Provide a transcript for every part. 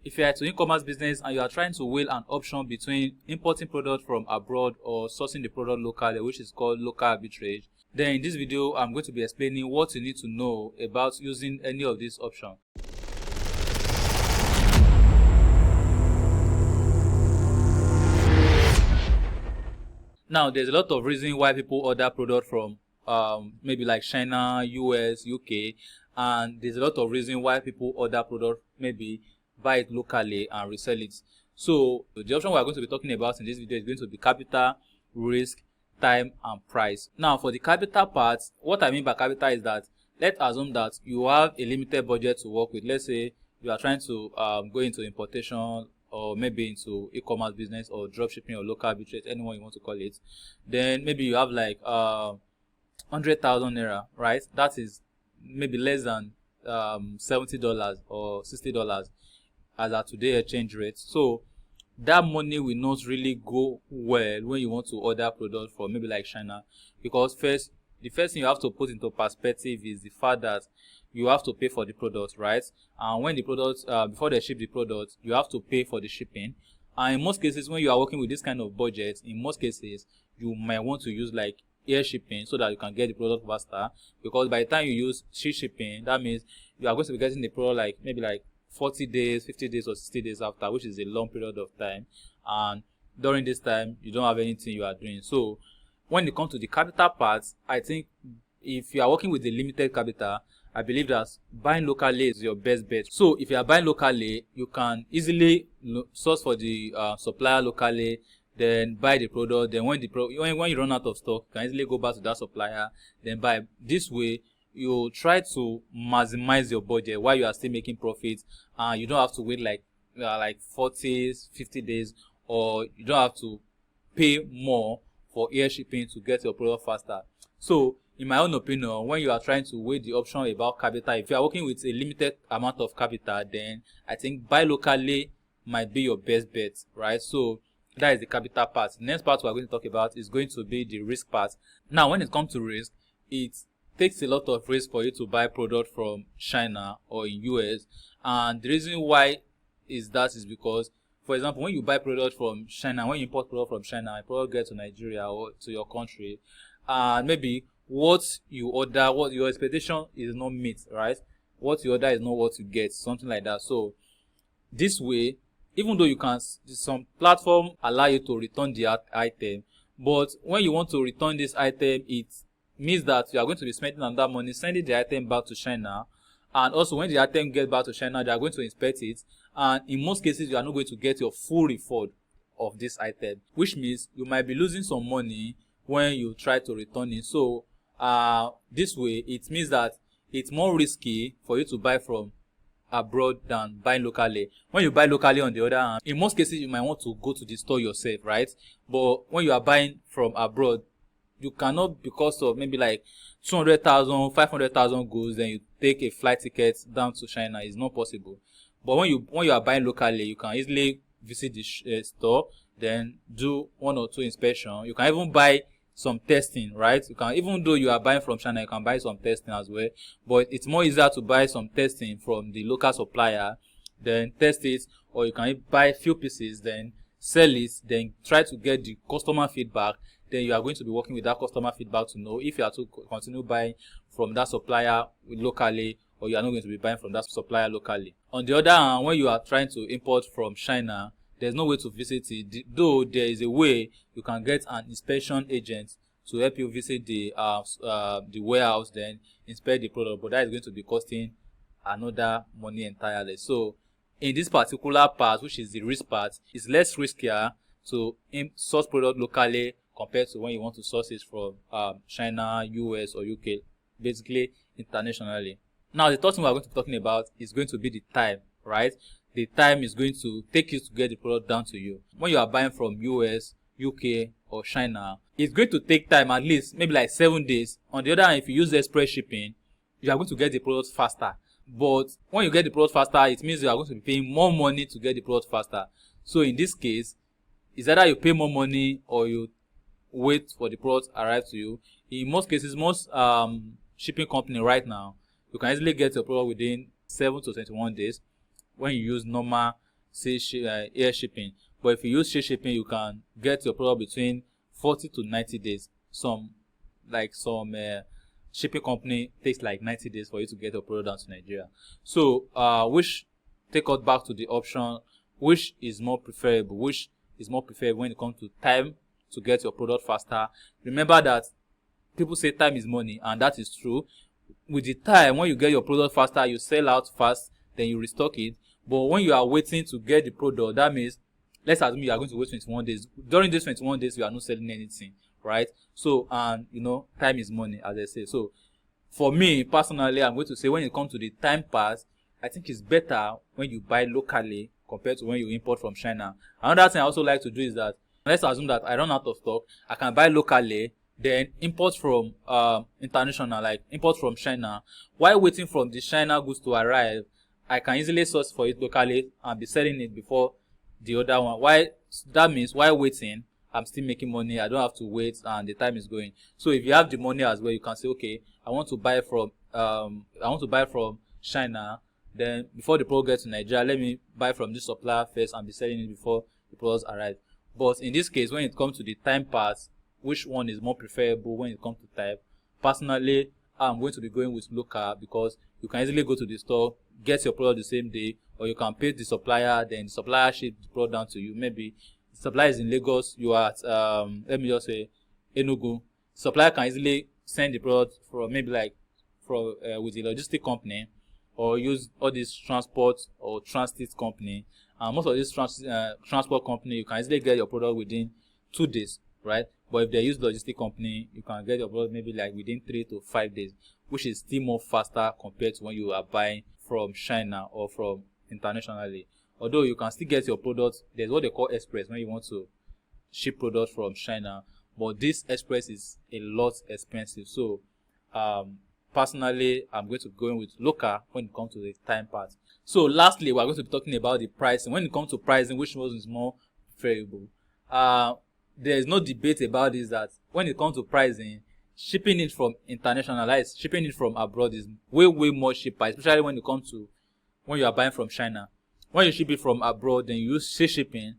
If you are to e-commerce business and you are trying to weigh an option between importing product from abroad or sourcing the product locally, which is called local arbitrage, then in this video I'm going to be explaining what you need to know about using any of these options. Now, there's a lot of reasons why people order product from maybe like China, US, UK, and there's a lot of reasons why people order product, maybe buy it locally and resell it. So the option we are going to be talking about in this video is going to be capital, risk, time, and price. Now, for the capital part, what I mean by capital is that let's assume that you have a limited budget to work with. Let's say you are trying to go into importation or maybe into e-commerce business or dropshipping or local arbitrage, anyone you want to call it. Then maybe you have like 100,000 naira, right? That is maybe less than $70 or $60 as at today exchange rate. So that money will not really go well when you want to order product from maybe like China, because the first thing you have to put into perspective is the fact that you have to pay for the product, right? And when the product before they ship the product, you have to pay for the shipping. And in most cases, when you are working with this kind of budget, in most cases you might want to use like air shipping so that you can get the product faster, because by the time you use sea shipping, that means you are going to be getting the product like maybe like 40 days, 50 days or 60 days after, which is a long period of time, and during this time you don't have anything you are doing. So when it comes to the capital part, I think if you are working with a limited capital, I believe that buying locally is your best bet. So if you are buying locally, you can easily source for the supplier locally, then buy the product. Then when you run out of stock, you can easily go back to that supplier, then buy. This way you try to maximize your budget while you are still making profits, and you don't have to wait like 40, 50 days, or you don't have to pay more for air shipping to get your product faster. So in my own opinion, when you are trying to weigh the option about capital, if you are working with a limited amount of capital, then I think buy locally might be your best bet, right? So that is the capital part. The next part we are going to talk about is going to be the risk part. Now, when it comes to risk, it takes a lot of risk for you to buy product from China or in US, and the reason why is because, for example, when you buy product from China, when you import product from China, a product gets to Nigeria or to your country, and maybe what you order, what your expectation is not met, right? What you order is not what you get, something like that. So this way, even though you can, some platform allow you to return the item, but when you want to return this item, it means that you are going to be spending on that money sending the item back to China, and also when the item gets back to China, they are going to inspect it, and in most cases you are not going to get your full refund of this item, which means you might be losing some money when you try to return it. So this way it means that it's more risky for you to buy from abroad than buying locally. When you buy locally, on the other hand, in most cases you might want to go to the store yourself, right? But when you are buying from abroad, you cannot, because of maybe like 200,000, 500,000 goods, then you take a flight ticket down to China. It's not possible. But when you are buying locally, you can easily visit the store, then do 1 or 2 inspections. You can even buy some testing, right? You can, even though you are buying from China, you can buy some testing as well, but it's more easier to buy some testing from the local supplier, then test it, or you can buy a few pieces, then sell it, then try to get the customer feedback. Then you are going to be working with that customer feedback to know if you are to continue buying from that supplier locally, or you are not going to be buying from that supplier locally. On the other hand, when you are trying to import from China, there's no way to visit it, though there is a way you can get an inspection agent to help you visit the warehouse, then inspect the product, but that is going to be costing another money entirely. So in this particular part, which is the risk part, it's less riskier to source product locally compared to when you want to source it from China, US or UK, basically internationally. Now the third thing we're going to be talking about is going to be the time, right? The time is going to take you to get the product down to you. When you are buying from US, UK or China, it's going to take time, at least maybe like 7 days. On the other hand, if you use express shipping, you are going to get the product faster. But when you get the product faster, it means you are going to be paying more money to get the product faster. So in this case, it's either you pay more money or you wait for the product to arrive to you. In most cases, most shipping company right now, you can easily get your product within 7 to 21 days when you use normal air shipping. But if you use sea shipping, you can get your product between 40 to 90 days. Some shipping company takes like 90 days for you to get your product down to Nigeria. So which take us back to the option, which is more preferable, when it comes to time to get your product faster. Remember that people say time is money, and that is true. With the time, when you get your product faster, you sell out fast, then you restock it. But when you are waiting to get the product, that means, let's assume you are going to wait 21 days. During these 21 days, you are not selling anything, right? So, and time is money, as I say. So for me personally, I'm going to say when it comes to the time part, I think it's better when you buy locally compared to when you import from China. Another thing I also like to do is that, let's assume that I run out of stock, I can buy locally, then import from international, like import from China. While waiting for the China goods to arrive, I can easily source for it locally and be selling it before the other one. Why? That means while waiting, I'm still making money. I don't have to wait and the time is going. So if you have the money as well, you can say, okay, I want to buy from China. Then before the product gets to Nigeria, let me buy from this supplier first and be selling it before the products arrive. But in this case, when it comes to the time part, which one is more preferable when it comes to time? Personally, I'm going to be going with local, because you can easily go to the store, get your product the same day, or you can pay the supplier, then the supplier ship the product down to you. Maybe the supplier is in Lagos, you are at let me just say Enugu. Supplier can easily send the product from maybe like with the logistic company, or use all these transport or transit company. And most of these transport company, you can easily get your product within 2 days, right? But if they use logistic company, you can get your product maybe like within 3 to 5 days, which is still more faster compared to when you are buying from China or from internationally. Although you can still get your product, there's what they call express when you want to ship products from China, but this express is a lot expensive. So personally, I'm going to go in with local when it comes to the time part. So lastly, we're going to be talking about the pricing. When it comes to pricing, which one is more favorable? There is no debate about this, that when it comes to pricing, shipping it from internationalized, shipping it from abroad is way more cheaper, especially when it comes to when you are buying from China. When you ship it from abroad, then you use sea shipping,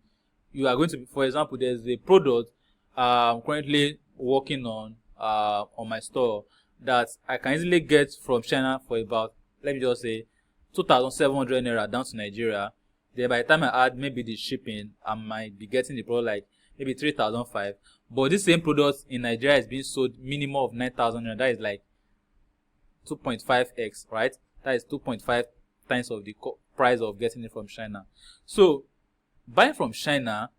you are going to be, for example, there's a product I'm currently working on my store that I can easily get from China for about, let me just say, 2,700 naira down to Nigeria. Then by the time I add maybe the shipping, I might be getting the product like maybe 3,500. But this same product in Nigeria is being sold minimum of 9,000 naira. That is like 2.5x, right? That is 2.5 times of the price of getting it from China. So buying from China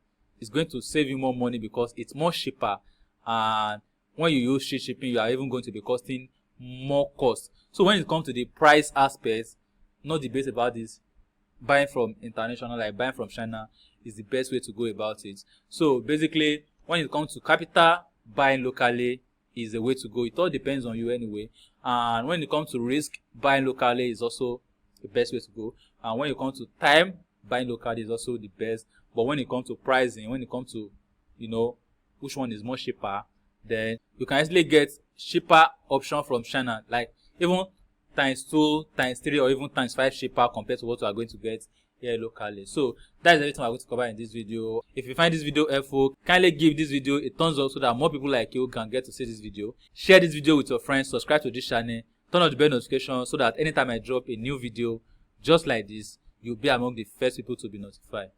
is going to save you more money because it's more cheaper, and when you use free shipping, you are even going to be costing more cost. So when it comes to the price aspect, no debate about this. Buying from international, like buying from China, is the best way to go about it. So basically, when it comes to capital, buying locally is the way to go. It all depends on you anyway. And when it comes to risk, buying locally is also the best way to go. And when it comes to time, buying locally is also the best. But when it comes to pricing, when it comes to, which one is more cheaper, then you can easily get cheaper option from China, like even ×2, ×3, or even ×5 cheaper compared to what you are going to get here locally. So that is everything I'm going to cover in this video. If you find this video helpful, kindly give this video a thumbs up so that more people like you can get to see this video. Share this video with your friends, subscribe to this channel, turn on the bell notification so that anytime I drop a new video just like this, you'll be among the first people to be notified.